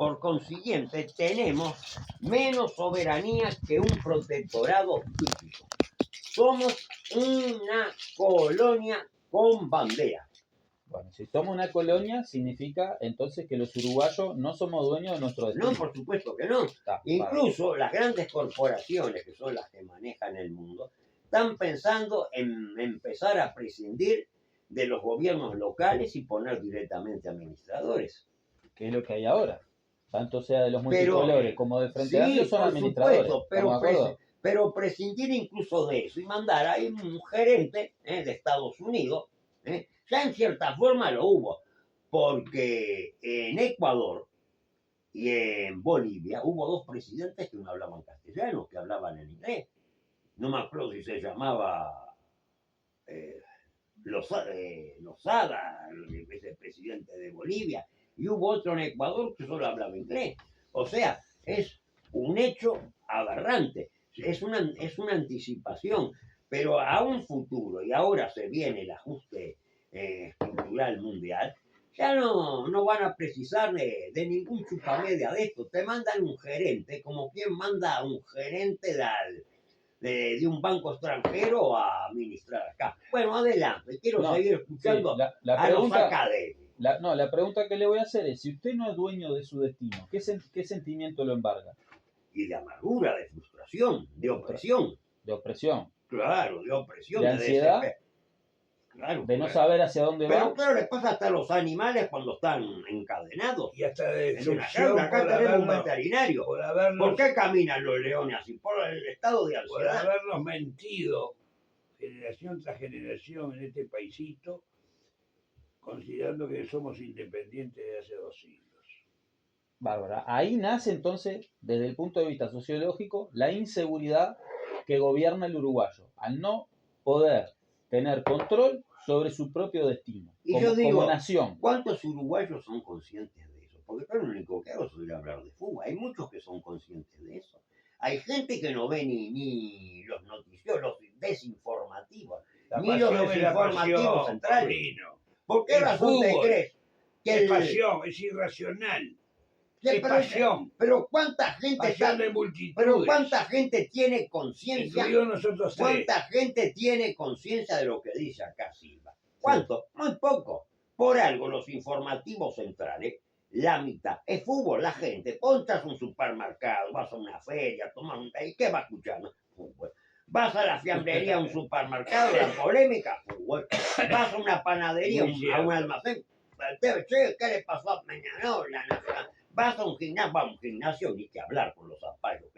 Por consiguiente, tenemos menos soberanía que un protectorado físico. Somos una colonia con bandera. Bueno, si somos una colonia, significa entonces que los uruguayos no somos dueños de nuestro destino. No, por supuesto que no. Incluso las grandes corporaciones, que son las que manejan el mundo, están pensando en empezar a prescindir de los gobiernos locales y poner directamente administradores. Que es lo que hay ahora. Tanto sea de los multicolores como del Frente Amplio son administradores. Supuesto, pero prescindir incluso de eso y mandar a un gerente de Estados Unidos, ya en cierta forma lo hubo, porque en Ecuador y en Bolivia hubo dos presidentes que no hablaban castellano, que hablaban en inglés. No me acuerdo si se llamaba Lozada, el vicepresidente de Bolivia, y hubo otro en Ecuador que solo hablaba inglés. O sea, es un hecho aberrante, es una anticipación, pero a un futuro, y ahora se viene el ajuste estructural mundial, ya no van a precisar de ningún chupamedia de esto. Te mandan un gerente, como quien manda a un gerente de un banco extranjero a administrar acá. Bueno, adelante, quiero seguir escuchando a los académicos. La pregunta que le voy a hacer es, si usted no es dueño de su destino, ¿qué sentimiento lo embarga? Y de amargura, de frustración, de opresión. De opresión. Claro, de opresión. De ansiedad. Claro, de no saber hacia dónde va. Pero claro, les pasa hasta a los animales cuando están encadenados. Y hasta de en una jaula. Acá tenemos un veterinario. ¿Por qué caminan los leones así? Por el estado de ansiedad. Por habernos mentido generación tras generación en este paisito, considerando que somos independientes de hace 2 siglos. Bárbara, ahí nace entonces, desde el punto de vista sociológico, la inseguridad que gobierna el uruguayo, al no poder tener control sobre su propio destino, y yo digo, como nación. ¿Cuántos uruguayos son conscientes de eso? Porque yo lo único que hago es ir a hablar de fútbol. Hay muchos que son conscientes de eso. Hay gente que no ve ni los noticieros, los desinformativos, ni los desinformativos centrales. ¿Por qué razón te crees que es pasión, es irracional? Es pasión. Pero cuánta gente pero cuánta gente tiene conciencia. Nosotros ¿Cuánta gente tiene conciencia de lo que dice acá Silva? ¿Cuánto? Sí. Muy poco. Por algo los informativos centrales, la mitad es fútbol. La gente, entras a un supermercado, vas a una feria, tomas un té, ¿qué vas escuchando? Fútbol. Vas a la fiambrería, a un supermercado, la polémica, fútbol. Vas a una panadería, a un almacén, che, ¿qué le pasó a Peñarol? Vas a un gimnasio, ni que hablar con los zapallos,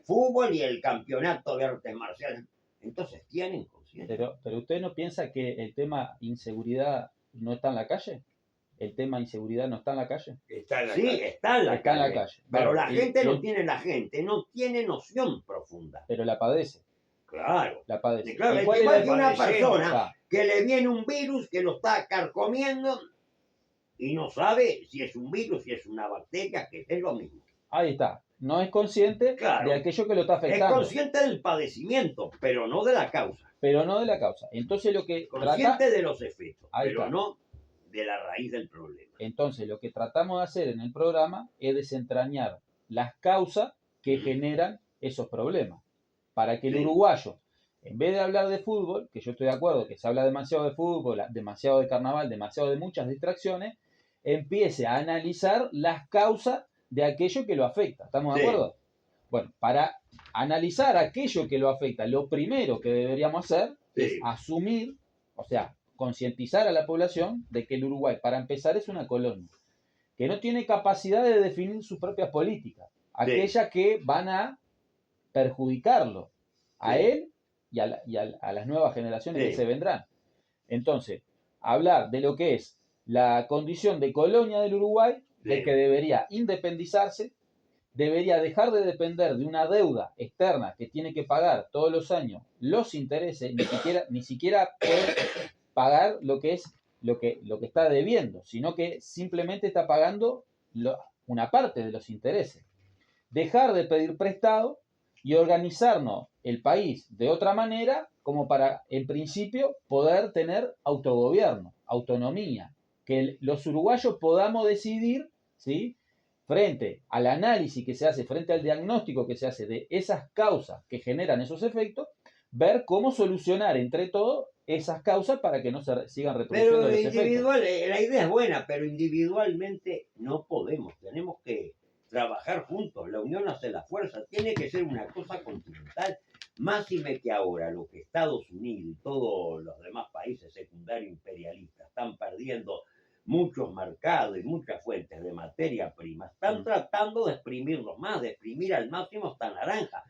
fútbol y el campeonato de artes marciales. Entonces tienen conciencia. Pero usted no piensa que el tema inseguridad no está en la calle. ¿El tema inseguridad no está en la calle? Está en la calle. Está en la calle. Pero la gente no tiene noción profunda. Pero la padece. Claro. La padece. Claro, es igual que una persona que le viene un virus que lo está carcomiendo y no sabe si es un virus, si es una bacteria, que es lo mismo. Ahí está. No es consciente de aquello que lo está afectando. Es consciente del padecimiento, pero no de la causa. Entonces lo que consciente de los efectos, pero no de la raíz del problema. Entonces lo que tratamos de hacer en el programa es desentrañar las causas que generan esos problemas. Para que el uruguayo, en vez de hablar de fútbol, que yo estoy de acuerdo que se habla demasiado de fútbol, demasiado de carnaval, demasiado de muchas distracciones, empiece a analizar las causas de aquello que lo afecta. ¿Estamos de acuerdo? Bueno, para analizar aquello que lo afecta, lo primero que deberíamos hacer es asumir, o sea, concientizar a la población de que el Uruguay, para empezar, es una colonia, que no tiene capacidad de definir sus propias políticas, aquellas que van a perjudicarlo a él y a las nuevas generaciones que se vendrán. Entonces, hablar de lo que es la condición de colonia del Uruguay, de que debería independizarse, debería dejar de depender de una deuda externa que tiene que pagar todos los años los intereses, ni siquiera puede pagar lo que está debiendo, sino que simplemente está pagando una parte de los intereses. Dejar de pedir prestado y organizarnos el país de otra manera, como para, en principio, poder tener autogobierno, autonomía, que los uruguayos podamos decidir, ¿sí?, frente al análisis que se hace, frente al diagnóstico que se hace de esas causas que generan esos efectos, ver cómo solucionar entre todos esas causas para que no se sigan reproduciendo Pero los efectos. individual, la idea es buena, pero individualmente no podemos. Tenemos que trabajar juntos. La unión hace la fuerza. Tiene que ser una cosa continental. Máxime que ahora lo que Estados Unidos y todos los demás países secundarios imperialistas están perdiendo muchos mercados y muchas fuentes de materia prima. Están tratando de exprimirlos más, de exprimir al máximo esta naranja.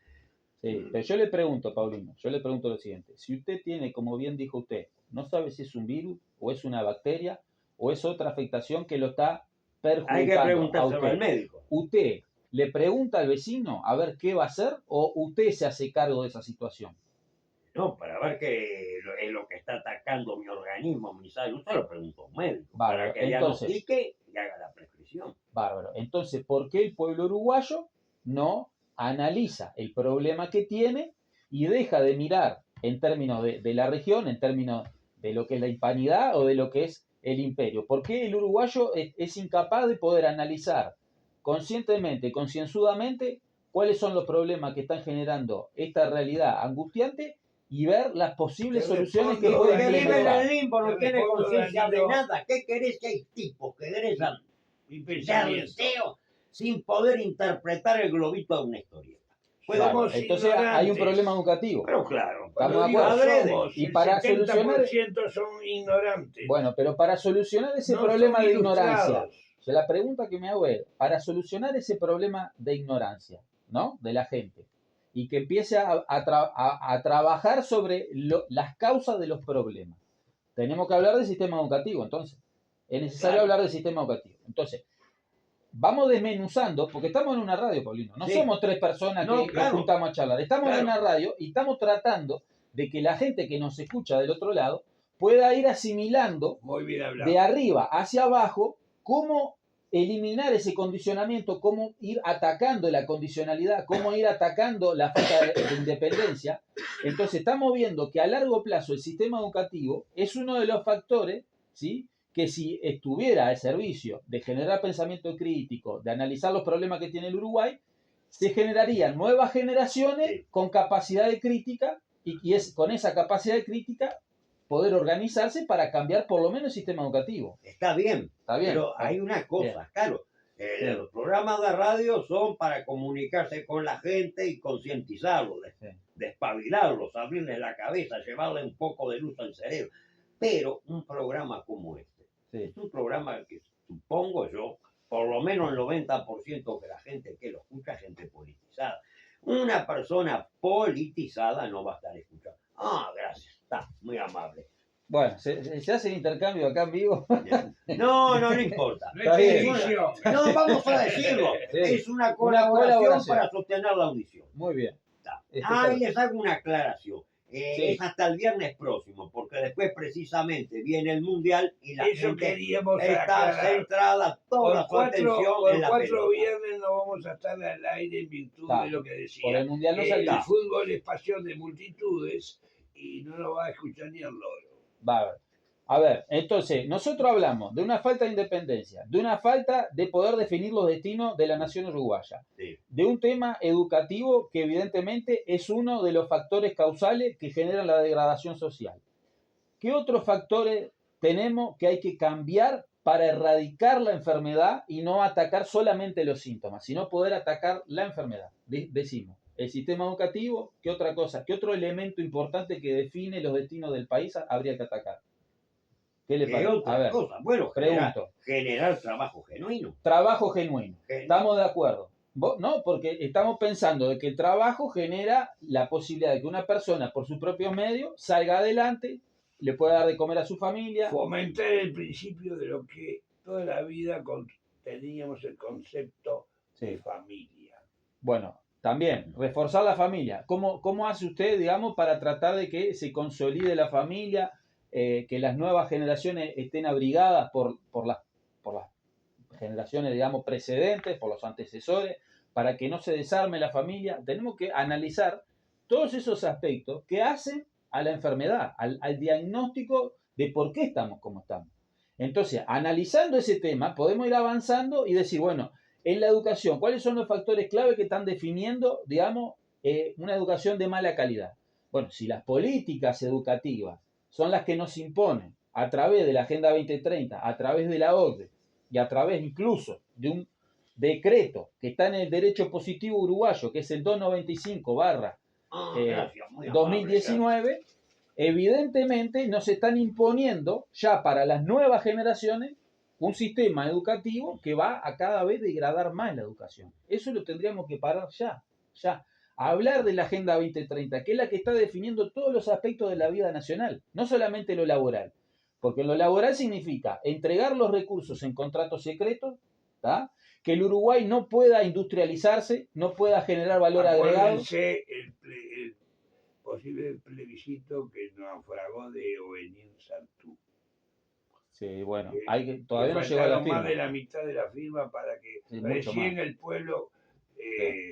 Sí, pero yo le pregunto, Paulino, yo le pregunto lo siguiente. Si usted tiene, como bien dijo usted, no sabe si es un virus o es una bacteria o es otra afectación que lo está perjudicando. Hay que a preguntárselo usted. al médico. ¿Usted le pregunta al vecino a ver qué va a hacer o usted se hace cargo de esa situación? No, para ver qué es lo que está atacando mi organismo, mi salud, se lo pregunto a un médico. Bárbaro. Para que diagnostique y haga la prescripción. Bárbaro. Entonces, ¿por qué el pueblo uruguayo no analiza el problema que tiene y deja de mirar en términos de la región, en términos de lo que es la hispanidad o de lo que es el imperio? ¿Por qué el uruguayo es incapaz de poder analizar conscientemente, concienzudamente, cuáles son los problemas que están generando esta realidad angustiante y ver las posibles soluciones que pueden Porque vive en implementar? el limbo, no Te tiene respondo, conciencia de Danilo. nada. ¿Qué querés que hay tipos que egresan Mi de pensamiento. liceo sin poder interpretar el globito de una historieta? Pues Claro, somos entonces hay un ignorantes. problema educativo. Pero claro, Estamos de Cuando digo acuerdo. Adrede. somos, Y el para 70% son ignorantes. Bueno, pero para solucionar ese No problema son de ignorancia, ilustrados. la pregunta que me hago es, para solucionar ese problema de ignorancia, ¿no? De la gente, y que empiece a trabajar sobre las causas de los problemas, tenemos que hablar del sistema educativo, entonces. Es necesario Claro. hablar del sistema educativo. Entonces, vamos desmenuzando, porque estamos en una radio, Paulino. No Sí. somos tres personas No, que claro. nos juntamos a charlar. Estamos en Claro. una radio y estamos tratando de que la gente que nos escucha del otro lado pueda ir asimilando Muy bien hablado. de arriba hacia abajo cómo eliminar ese condicionamiento, cómo ir atacando la condicionalidad, cómo ir atacando la falta de independencia. Entonces estamos viendo que a largo plazo el sistema educativo es uno de los factores, ¿sí?, que si estuviera al servicio de generar pensamiento crítico, de analizar los problemas que tiene el Uruguay, se generarían nuevas generaciones Sí. con capacidad de crítica y es con esa capacidad de crítica poder organizarse para cambiar por lo menos el sistema educativo. Está bien, ¿Está bien? pero hay una cosa, Bien. claro. Los programas de radio son para comunicarse con la gente y concientizarlos, Sí. despabilarlos, abrirles la cabeza, llevarle un poco de luz al cerebro. Pero un programa como este, Sí. es un programa que supongo yo, por lo menos el 90% de la gente que lo escucha, gente politizada. Una persona politizada no va a estar escuchando. Ah, gracias, está muy amable. Bueno, se hace el intercambio acá en vivo. No importa. No Está hay bien. televisión. No, vamos a decirlo. Sí. Es una colaboración colaboración. para sostener la audición. Muy bien. Está. Está Y les hago una aclaración. Sí. Es hasta el viernes próximo, porque después precisamente viene el Mundial y la Eso gente queríamos está aclarar. centrada toda su Por atención en la cuatro pelota. viernes no vamos a estar al aire en virtud Está. de lo que decía. Por el Mundial no El salió. fútbol es pasión de multitudes y no lo va a escuchar ni el loro. Bárbaro. A ver, entonces, nosotros hablamos de una falta de independencia, de una falta de poder definir los destinos de la nación uruguaya, Sí. de un tema educativo que evidentemente es uno de los factores causales que generan la degradación social. ¿Qué otros factores tenemos que hay que cambiar para erradicar la enfermedad y no atacar solamente los síntomas, sino poder atacar la enfermedad? Decimos, el sistema educativo, ¿qué otra cosa? ¿Qué otro elemento importante que define los destinos del país habría que atacar? ¿Qué le ¿Qué parece? A otra ver, cosa? Bueno, pregunto. generar trabajo genuino. Trabajo genuino. Gen- Estamos de acuerdo. No, porque estamos pensando de que el trabajo genera la posibilidad de que una persona por sus propios medios salga adelante, le pueda dar de comer a su familia. Fomentar el principio de lo que toda la vida teníamos el concepto de Sí. familia. Bueno, también, reforzar la familia. ¿Cómo hace usted, digamos, para tratar de que se consolide la familia, que las nuevas generaciones estén abrigadas por las generaciones, digamos, precedentes, por los antecesores, para que no se desarme la familia? Tenemos que analizar todos esos aspectos que hacen a la enfermedad, al diagnóstico de por qué estamos como estamos. Entonces, analizando ese tema, podemos ir avanzando y decir, bueno, en la educación, ¿cuáles son los factores clave que están definiendo, digamos, una educación de mala calidad? Bueno, si las políticas educativas son las que nos imponen a través de la Agenda 2030, a través de la OCDE y a través incluso de un decreto que está en el derecho positivo uruguayo, que es el 295/2019, evidentemente nos están imponiendo ya para las nuevas generaciones un sistema educativo que va a cada vez degradar más la educación. Eso lo tendríamos que parar ya. Hablar de la Agenda 2030, que es la que está definiendo todos los aspectos de la vida nacional, no solamente lo laboral. Porque lo laboral significa entregar los recursos en contratos secretos, ¿tá? Que el Uruguay no pueda industrializarse, no pueda generar valor agregado. Acuérdense el posible plebiscito que naufragó de Ovenín Sartú. Sí, bueno, todavía no llegó a la firma. Más de la mitad de la firma para que Sí, recién el pueblo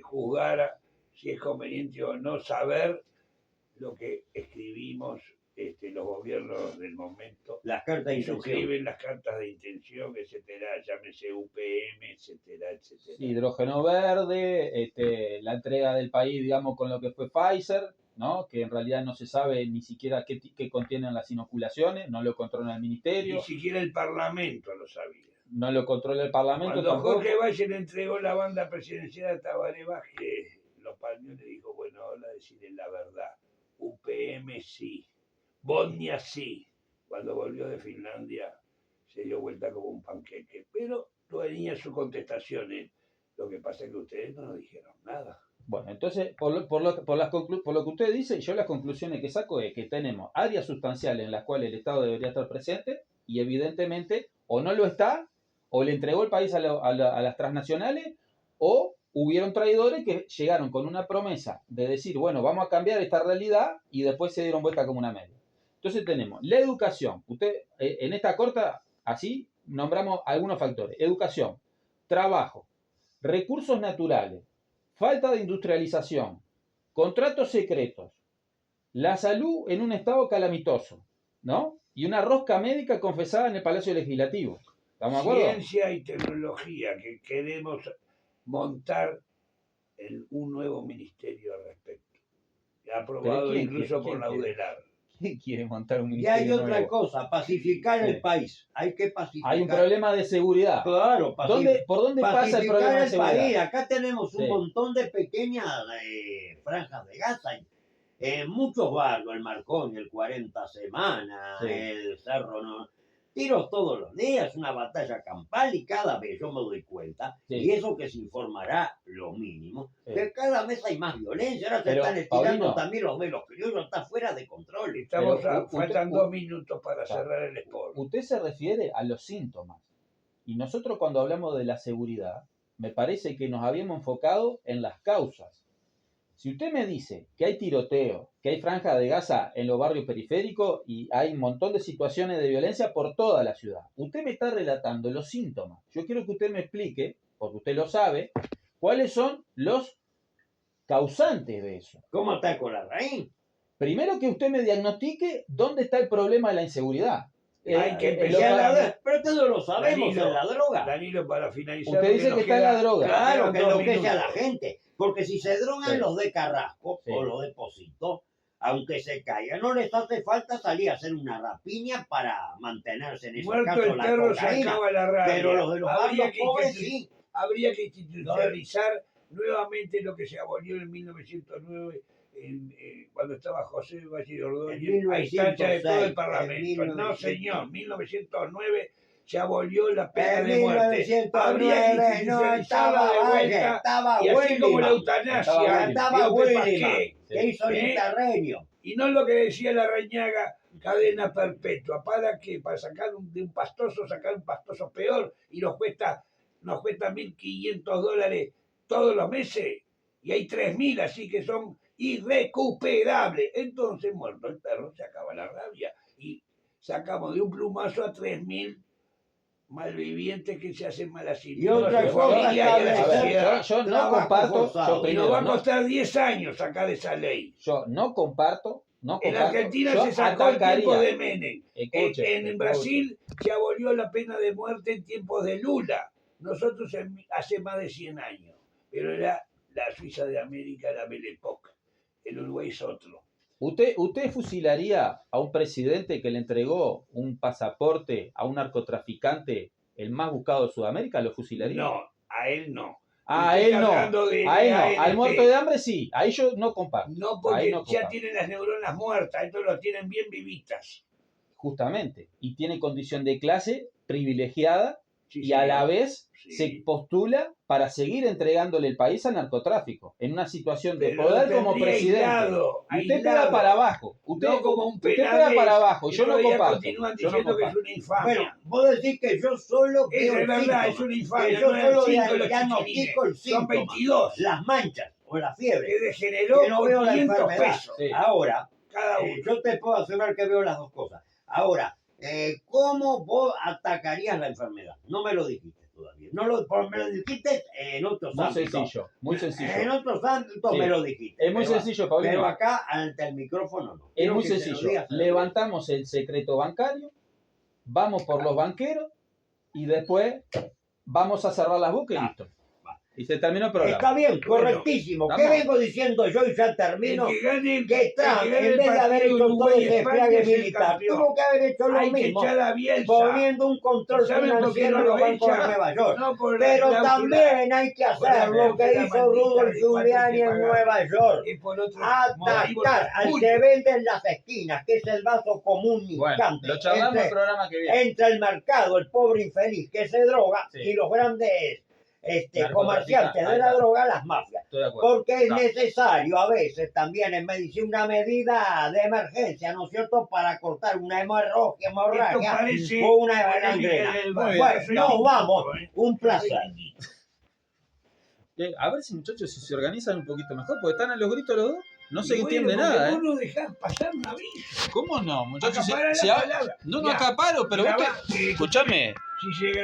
juzgara si es conveniente o no saber lo que escribimos los gobiernos del momento. Las cartas de intención. Suscriben las cartas de intención, etcétera, llámese UPM, etcétera, etcétera. Sí, hidrógeno verde, la entrega del país, digamos, con lo que fue Pfizer, ¿no? Que en realidad no se sabe ni siquiera qué contienen las inoculaciones, no lo controla el ministerio. Ni siquiera el Parlamento lo sabía. No lo controla el Parlamento. Cuando tampoco. Jorge Valle le entregó la banda presidencial a Tabaré Vázquez, lo palmió y le dijo, bueno, ahora decirle la verdad. UPM sí, Bosnia sí. Cuando volvió de Finlandia se dio vuelta como un panqueque. Pero tenía sus contestaciones. Lo que pasa es que ustedes no nos dijeron nada. Bueno, entonces, por lo que usted dice, yo las conclusiones que saco es que tenemos áreas sustanciales en las cuales el Estado debería estar presente y evidentemente o no lo está, o le entregó el país a las transnacionales, o hubieron traidores que llegaron con una promesa de decir, bueno, vamos a cambiar esta realidad y después se dieron vuelta como una media. Entonces tenemos la educación. Usted, en esta corta, así, nombramos algunos factores. Educación, trabajo, recursos naturales, falta de industrialización, contratos secretos, la salud en un estado calamitoso, ¿no? Y una rosca médica confesada en el Palacio Legislativo. ¿Estamos de acuerdo? Ciencia y tecnología, que queremos montar un nuevo ministerio al respecto. Aprobado incluso por la UDELAR. ¿Quién quiere montar un Y ministerio hay otra nuevo? cosa, pacificar Sí. el país. Hay que pacificar. Hay un problema de seguridad. Claro, ¿Por dónde pasa el problema de el seguridad? país. Acá tenemos un Sí. montón de pequeñas franjas de Gaza. En muchos barrios, el Marcón, el 40 Semanas, Sí. el Cerro, no, tiros todos los días, una batalla campal y cada vez yo me doy cuenta, Sí. y eso que se informará lo mínimo, Sí. que cada vez hay más violencia. Ahora se Pero, están estirando Paulino, también los velos criollos, está fuera de control. Faltan 2 minutos para cerrar el sport. Usted se refiere a los síntomas. Y nosotros cuando hablamos de la seguridad, me parece que nos habíamos enfocado en las causas. Si usted me dice que hay tiroteo, que hay franja de Gaza en los barrios periféricos y hay un montón de situaciones de violencia por toda la ciudad, usted me está relatando los síntomas. Yo quiero que usted me explique, porque usted lo sabe, cuáles son los causantes de eso. ¿Cómo está con la raíz? Primero que usted me diagnostique dónde está el problema de la inseguridad. Hay que Ya empezar pero todos lo sabemos, Danilo, en la droga. Danilo, para finalizar. Usted dice que está en la droga. Claro, que quedan 2 enloquece a la minutos. gente. Porque si se drogan Sí. los de Carrasco Sí. o los de Posito, aunque se caigan, no les hace falta salir a hacer una rapiña para mantenerse en esos Muerto casos el la perro se cocaína. acaba la rabia. Pero los de los Habría barrios que pobres sí. Habría que institucionalizar nuevamente lo que se abolió en 1909, cuando estaba José Valle de Ordóñez, a instancia de todo el Parlamento. No, señor, 1909 se abolió la pena En de muerte. Habría que 1909 no institucionalizarla estaba de Valle, vuelta. estaba Y así como la Williman. eutanasia, Estaba digo, ¿qué pa' Williman, qué? que hizo el ¿Eh? interreño. Y no lo que decía la Reñaga, cadena perpetua. ¿Para qué? Para sacar de un pastoso, sacar un pastoso peor, y nos cuesta $1.500 todos los meses, y hay 3.000, así que son irrecuperables. Entonces, muerto el perro, se acaba la rabia, y sacamos de un plumazo a 3.000 malvivientes que se hacen malas Y otra su cosa, familia y a la a ver, sociedad. Yo no Trabajo comparto, forzado. yo Y primero, nos va a no, costar 10 años sacar esa ley. yo no comparto. En Argentina yo se sacó el tiempo atacaría. de Menem. Escuche, En Brasil se abolió la pena de muerte en tiempos de Lula. Nosotros hace más de 100 años, pero era la Suiza de América, la Belle Époque. El Uruguay es otro. ¿Usted fusilaría a un presidente que le entregó un pasaporte a un narcotraficante, el más buscado de Sudamérica? ¿Lo fusilaría? No, a él no. A Usted él está no. hablando de A él no. ANP. Al muerto de hambre sí. Ahí yo no comparto. No, Ahí porque no ya comparto. tienen las neuronas muertas, estos lo tienen bien vivitas. Justamente. Y tiene condición de clase privilegiada Sí, y a la señor. vez Sí. se postula para seguir entregándole el país al narcotráfico en una situación de Pero poder lo como tendría presidente. aislado, Y usted aislado. pega para abajo. Usted, No como un usted Penades, pega para abajo. que Yo no todavía comparto. continúan Yo no diciendo que es comparto. una infamia. Bueno, vos decís que yo solo Eso veo es verdad, es síntomas, una infamia. que yo No eran solo 5 los diagnostico chiquilines, el son síntoma, 22. las manchas o la fiebre, Que degeneró que no por veo la 500 enfermedad. pesos Sí. Ahora, cada uno. yo te puedo asegurar que veo las dos cosas. Ahora, ¿cómo vos atacarías la enfermedad? No me lo dijiste todavía. No me lo dijiste en otros Muy ámbitos. sencillo, muy sencillo. En otros ámbitos Sí. me lo dijiste. Es muy pero- sencillo, Paulino. Pero acá, ante el micrófono, no. Es Quiero muy que se lo sencillo. digas a la Levantamos el secreto bancario, vamos por los banqueros y después vamos a cerrar las bocas y Ah, listo. va. Y se terminó el Está programa. bien, correctísimo. ¿Qué Estamos. vengo diciendo yo y ya termino? El que gane, Que Trump, el que gane en el vez de haber partido hecho todo Uruguay y ese España despliegue es el militar, campeón. tuvo que haber hecho lo Hay que mismo, echar a Bielsa. poniendo un control ¿Saben por qué financiero no en lo los bancos de echan? Nueva York. No por la Pero cláusula, también hay que por la hacer lo que cláusula hizo maldita Rudolf de Giuliani cuánto en hay que Nueva pagar. York. Es por otro Atacar al que vende en las esquinas, que es el vaso común y Bueno, instante, lo charlamos el programa que viene. entre el mercado, el pobre infeliz que se droga, Sí. y los grandes Narcotraficantes, comerciantes de ahí la está. droga, las mafias. Estoy de acuerdo. Porque es No. necesario a veces también en medicina una medida de emergencia, ¿no es cierto?, para cortar una Esto hemorragia parece o una polémica gangrena. del Bueno, bar. Yo soy nos Niquito, vamos. ¿eh? Un Yo placer. soy Niquito. A ver si muchachos si se organizan un poquito mejor, porque están a los gritos los dos. No se Y bueno, entiende porque nada, vos ¿eh? no dejás pasar un aviso. ¿Cómo no, muchachos? Acapara la palabra. No Ya. acaparo, pero vos Grabá, escúchame. Si llega